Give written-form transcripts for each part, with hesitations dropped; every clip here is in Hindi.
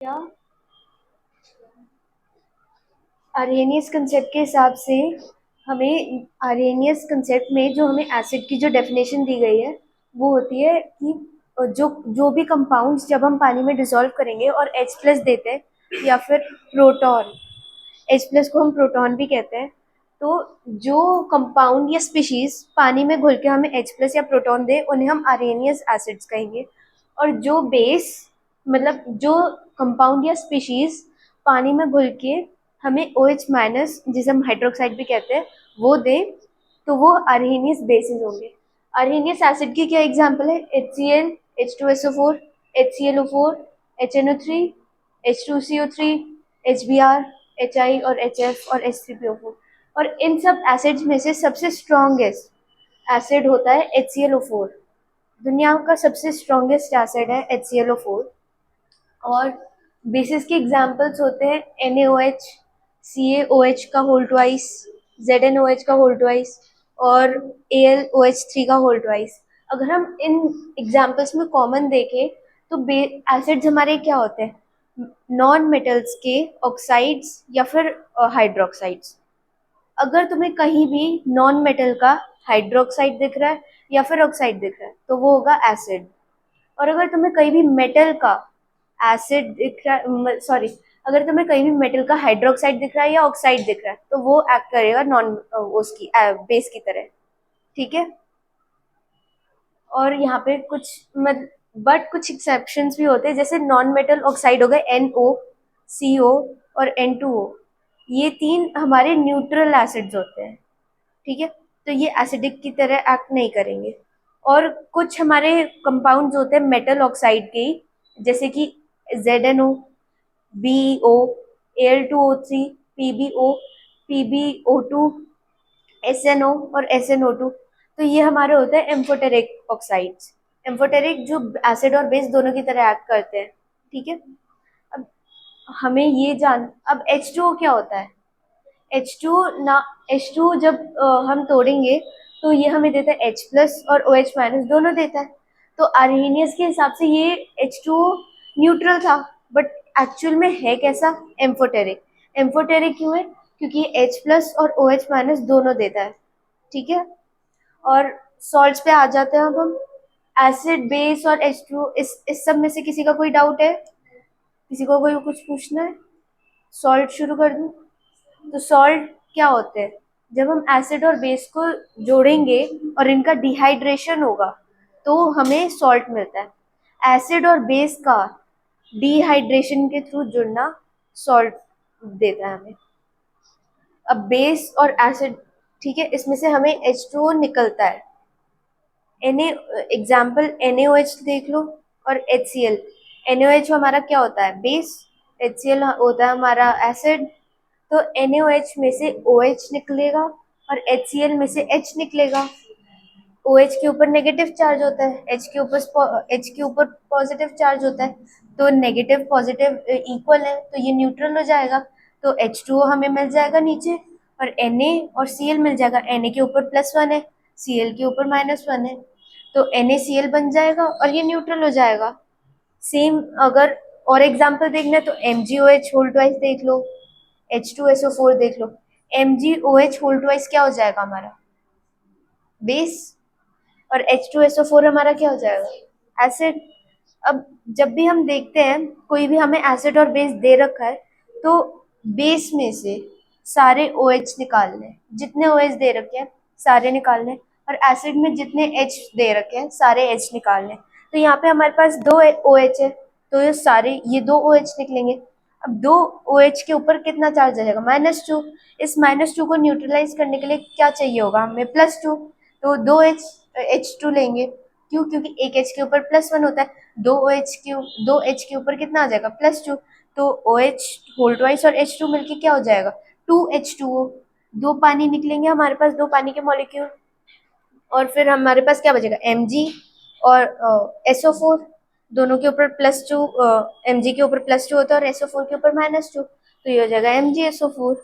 क्या आर्हेनियस कंसेप्ट के हिसाब से हमें आर्हेनियस कंसेप्ट में जो हमें एसिड की जो डेफिनेशन दी गई है वो होती है कि जो जो भी कंपाउंड्स जब हम पानी में डिसॉल्व करेंगे और H प्लस देते हैं या फिर प्रोटॉन, H प्लस को हम प्रोटॉन भी कहते हैं। तो जो कंपाउंड या स्पीशीज पानी में घुल के हमें H प्लस या प्रोटॉन दे उन्हें हम आर्हेनियस एसिड्स कहेंगे। और जो बेस मतलब जो कंपाउंड या स्पीशीज पानी में घुल के हमें OH माइनस जिसे हम हाइड्रोक्साइड भी कहते हैं वो दे तो वो आर्हेनियस बेसिस होंगे। आर्हेनियस एसिड की क्या एग्जांपल है? HCl, H2SO4, HClO4, HNO3, H2CO3, HBr, HI और HF और H3PO4। और इन सब एसिड्स में से सबसे स्ट्रॉन्गेस्ट एसिड होता है HClO4। दुनिया का सबसे स्ट्रॉन्गेस्ट एसिड है HClO4। और बेसिस के एग्जांपल्स होते हैं NaOH, CaOH का होल ट्वाइस, ZnOH का होल ट्वाइस और AlOH3 का होल ट्वाइस। अगर हम इन एग्जांपल्स में कॉमन देखें तो एसिड्स हमारे क्या होते हैं? नॉन मेटल्स के ऑक्साइड्स या फिर हाइड्रोक्साइड्स। अगर तुम्हें कहीं भी नॉन मेटल का हाइड्रोक्साइड दिख रहा है या फिर ऑक्साइड दिख रहा है तो वो होगा एसिड। और अगर तुम्हें कहीं भी मेटल का एसिड दिख रहा है, सॉरी, अगर तुम्हें कहीं भी मेटल का हाइड्रोक्साइड दिख रहा है या ऑक्साइड दिख रहा है तो वो एक्ट करेगा नॉन उसकी बेस की तरह। ठीक है। और यहाँ पे कुछ बट कुछ एक्सेप्शंस भी होते हैं, जैसे नॉन मेटल ऑक्साइड हो गए NO, CO और N2O। ये तीन हमारे न्यूट्रल एसिड्स होते हैं। ठीक है। तो ये एसिडिक की तरह एक्ट नहीं करेंगे। और कुछ हमारे कंपाउंड्स होते हैं मेटल ऑक्साइड के ही, जैसे कि ZnO, BeO, Al2O3, PbO, PbO2, SnO और SnO2। तो ये हमारे होते हैं एम्फोटेरिक ऑक्साइड्स। एम्फोटेरिक जो एसिड और बेस दोनों की तरह एक्ट करते हैं। ठीक है। अब हमें ये जान अब H2O क्या होता है? H2 जब हम तोड़ेंगे तो ये हमें देता है H प्लस और OH माइनस दोनों देता है। तो आर्हेनियस के हिसाब से ये H2O न्यूट्रल था, बट एक्चुअल में है कैसा? एम्फोटेरिक। एम्फोटेरिक क्यों है? क्योंकि ये H प्लस और OH माइनस दोनों देता है। ठीक है। और सॉल्ट्स पे आ जाते हैं अब हम। एसिड, बेस और H2O, इस सब में से किसी का कोई डाउट है? किसी को कोई कुछ पूछना है? सॉल्ट शुरू कर दूं? तो सॉल्ट क्या होते हैं? जब हम एसिड और बेस को जोड़ेंगे और इनका डिहाइड्रेशन होगा तो हमें सॉल्ट मिलता है। एसिड और बेस का डिहाइड्रेशन के थ्रू जुड़ना सॉल्ट देता है हमें। अब बेस और एसिड, ठीक है, इसमें से हमें H2O निकलता है। एग्जाम्पल NaOH देख लो और HCl। NaOH हमारा क्या होता है? बेस। HCl होता है हमारा एसिड। तो NaOH में से OH निकलेगा और HCl में से H निकलेगा। OH के ऊपर नेगेटिव चार्ज होता है, H के ऊपर पॉजिटिव चार्ज होता है। तो नेगेटिव पॉजिटिव इक्वल है तो ये न्यूट्रल हो जाएगा। तो H2O हमें मिल जाएगा नीचे और Na और Cl मिल जाएगा। Na के ऊपर +1 है, Cl के ऊपर -1 है, तो NaCl बन जाएगा और ये न्यूट्रल हो जाएगा। सेम अगर और एग्जाम्पल देखना है तो MgOH होल ट्वाइस देख लो, H2SO4 देख लो। MgOH होल ट्वाइस क्या हो जाएगा हमारा? बेस। और H2SO4 हमारा क्या हो जाएगा? एसिड। अब जब भी हम देखते हैं कोई भी हमें एसिड और बेस दे रखा है तो बेस में से सारे OH निकालने, जितने OH दे रखे हैं सारे निकालने, और एसिड में जितने H दे रखे हैं सारे H निकालने। तो यहाँ पे हमारे पास दो OH है तो ये दो OH निकलेंगे। अब दो OH के ऊपर कितना चार्ज आ जाएगा? -2। इस -2 को न्यूट्रलाइज करने के लिए क्या चाहिए होगा हमें? +2। तो दो H2 लेंगे। क्यों? क्योंकि एक H के ऊपर +1 होता है। दो H के ऊपर कितना आ जाएगा? +2। तो OH होल ट्वाइस और H2 मिलके क्या हो जाएगा? 2H2O। दो पानी निकलेंगे हमारे पास, दो पानी के मॉलिक्यूल। और फिर हमारे पास क्या बचेगा? Mg और SO4। दोनों के ऊपर +2, Mg के ऊपर +2 होता है और SO4 के ऊपर -2, तो ये हो जाएगा MgSO4।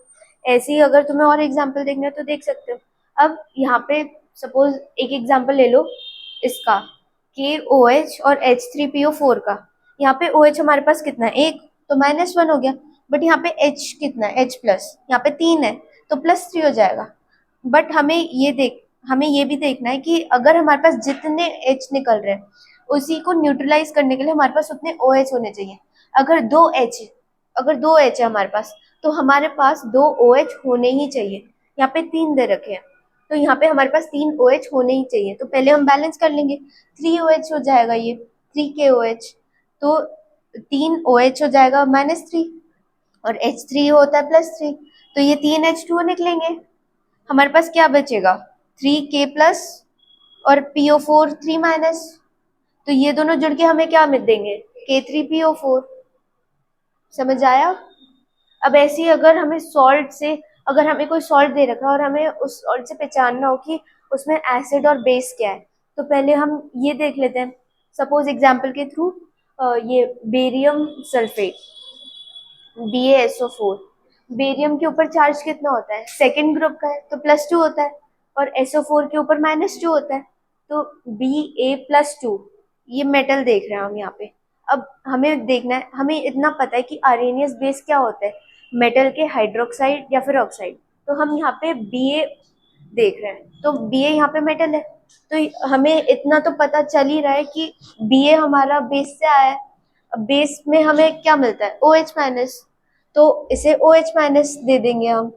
ऐसे ही अगर तुम्हें और एग्जाम्पल देखना है तो देख सकते हो। अब यहाँ पे सपोज एक एग्जाम्पल ले लो इसका, KOH और H3PO4 का। यहाँ पे OH हमारे पास कितना है? एक। तो -1 हो गया। बट यहाँ पे H कितना है, H प्लस, यहाँ पे 3 है तो +3 हो जाएगा। बट हमें ये भी देखना है कि अगर हमारे पास जितने H निकल रहे हैं उसी को न्यूट्रलाइज करने के लिए हमारे पास उतने OH होने चाहिए। अगर दो H अगर 2H है हमारे पास तो हमारे पास 2 OH होने ही चाहिए। यहाँ पे 3 दे रखे हैं तो यहाँ पे हमारे पास 3 OH होने ही चाहिए। तो पहले हम बैलेंस कर लेंगे, 3 OH हो जाएगा, ये 3 KOH। तो 3 OH हो जाएगा -3 और H3 होता है +3, तो ये 3H2O निकलेंगे। हमारे पास क्या बचेगा, 3K प्लस और PO4 3 माइनस। तो ये दोनों जुड़ के हमें क्या मिल देंगे, K3PO4। समझ आया? अब ऐसे ही अगर हमें कोई सॉल्ट दे रखा है और हमें उस सॉल्ट से पहचानना हो कि उसमें एसिड और बेस क्या है, तो पहले हम ये देख लेते हैं। सपोज एग्जांपल के थ्रू, ये बेरियम सल्फेट, BaSO4, बेरियम के ऊपर चार्ज कितना होता है, सेकेंड ग्रुप का है तो +2 होता है, और SO4 के ऊपर -2 होता है, तो Ba+2, ये मेटल देख रहे हैं हम यहाँ पे। अब हमें देखना है, हमें इतना पता है कि आर्हेनियस बेस क्या होता है, मेटल के हाइड्रोक्साइड या फिर ऑक्साइड। तो हम यहाँ पे Ba देख रहे हैं, तो Ba यहाँ पे मेटल है, तो हमें इतना तो पता चल ही रहा है कि Ba हमारा बेस से आया है। अब बेस में हमें क्या मिलता है, OH-, तो इसे OH- दे देंगे हम।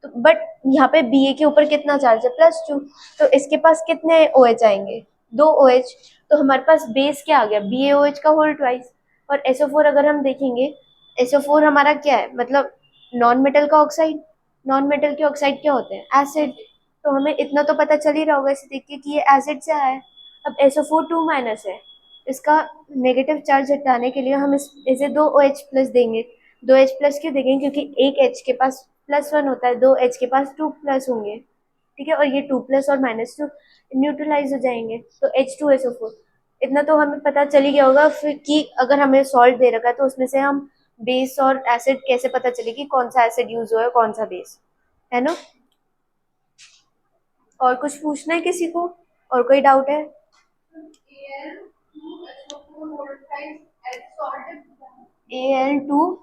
तो बट यहाँ पे Ba के ऊपर कितना चार्ज है, +2, तो इसके पास कितने OH आएंगे, 2 OH। तो हमारे पास बेस क्या आ गया, BaOH का होल ट्वाइस। और SO4 अगर हम देखेंगे, SO4 हमारा क्या है, मतलब नॉन मेटल का ऑक्साइड। नॉन मेटल के ऑक्साइड क्या होते हैं, एसिड। तो हमें इतना तो पता चल ही रहा होगा इसे देख के कि ये एसिड से आया है। अब SO4 2- है, इसका नेगेटिव चार्ज हटाने के लिए हम इसे 2OH+ देंगे। 2H+ क्यों देंगे, क्योंकि एक H के पास +1 होता है, 2H के पास 2+ होंगे, ठीक है, और ये 2+ और -2 न्यूट्रलाइज हो जाएंगे, तो H2SO4। इतना तो हमें पता चल ही गया होगा फिर कि अगर हमें सॉल्ट दे रखा है तो उसमें से हम बेस और एसिड कैसे पता चलेगी, कौन सा एसिड यूज हुआ है कौन सा बेस, है ना। और कुछ पूछना है किसी को, और कोई डाउट है? Al2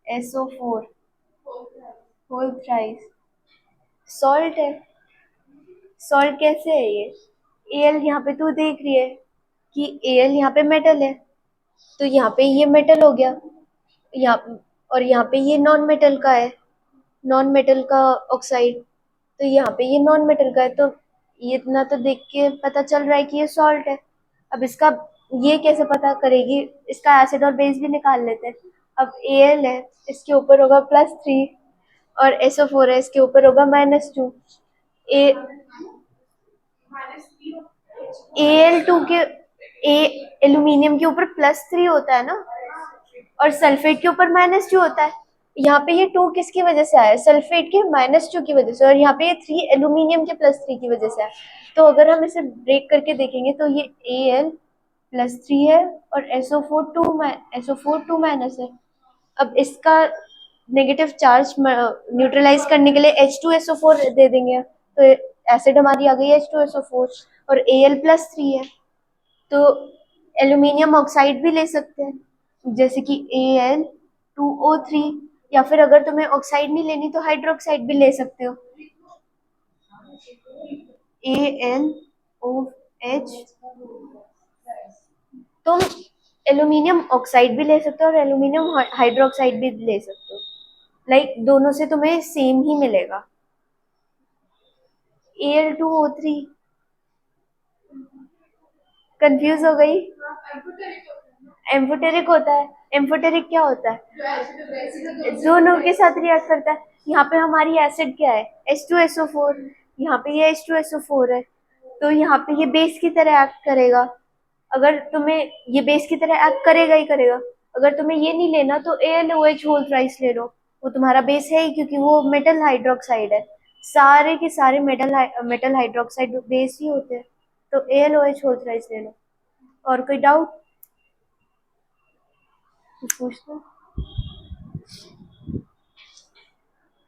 SO4 whole thrice salt है। सॉल्ट कैसे है ये, Al यहाँ पे तू देख रही है कि Al यहाँ पे मेटल है, तो यहाँ पे ये मेटल हो गया, यहाँ और यहाँ पे ये नॉन मेटल का है, नॉन मेटल का ऑक्साइड, तो यहाँ पे ये नॉन मेटल का है। तो ये इतना तो देख के पता चल रहा है कि ये सॉल्ट है। अब इसका ये कैसे पता करेगी, इसका एसिड और बेस भी निकाल लेते हैं। अब Al है, इसके ऊपर होगा +3, और SO4 है, इसके ऊपर होगा -2। ए Al2 के ए एल्यूमिनियम के ऊपर +3 होता है ना, और सल्फेट के ऊपर -2 होता है। यहाँ पे ये 2 किसकी वजह से आया, सल्फेट के -2 की वजह से, और यहाँ पे ये 3 एल्यूमिनियम के +3 की वजह से आया। तो अगर हम इसे ब्रेक करके देखेंगे तो ये Al+3 है और SO4 2- है। अब इसका नेगेटिव चार्ज न्यूट्रलाइज करने के लिए H2SO4 दे देंगे, तो एसिड हमारी आ गई H2SO4, और Al+3 है, तो एल्यूमिनियम ऑक्साइड भी ले सकते हैं, जैसे कि Al2O3, या फिर अगर तुम्हें ऑक्साइड नहीं लेनी तो हाइड्रोक्साइड भी ले सकते हो, AlOH। तुम एल्यूमिनियम ऑक्साइड भी ले सकते हो और एल्यूमिनियम हाइड्रोक्साइड भी ले सकते हो, लाइक दोनों से तुम्हें सेम ही मिलेगा। Al2O3, कंफ्यूज हो गई? एम्फोटेरिक होता है, एम्फोटेरिक क्या होता है, दोनों के साथ रिएक्ट करता है। यहाँ पे हमारी एसिड क्या है, H2SO4, यहाँ पे ये H2SO4 है, तो यहाँ पे ये बेस की तरह एक्ट करेगा। अगर तुम्हें ये बेस की तरह एक्ट करेगा ही करेगा। अगर तुम्हें ये नहीं लेना तो AlOH होल थ्राइस ले लो, वो तुम्हारा बेस है ही, क्योंकि वो मेटल हाइड्रोक्साइड है। सारे के सारे मेटल हाइड्रोक्साइड बेस ही होते हैं, तो AlOH होल थ्राइस ले लो। और कोई डाउट पूछना?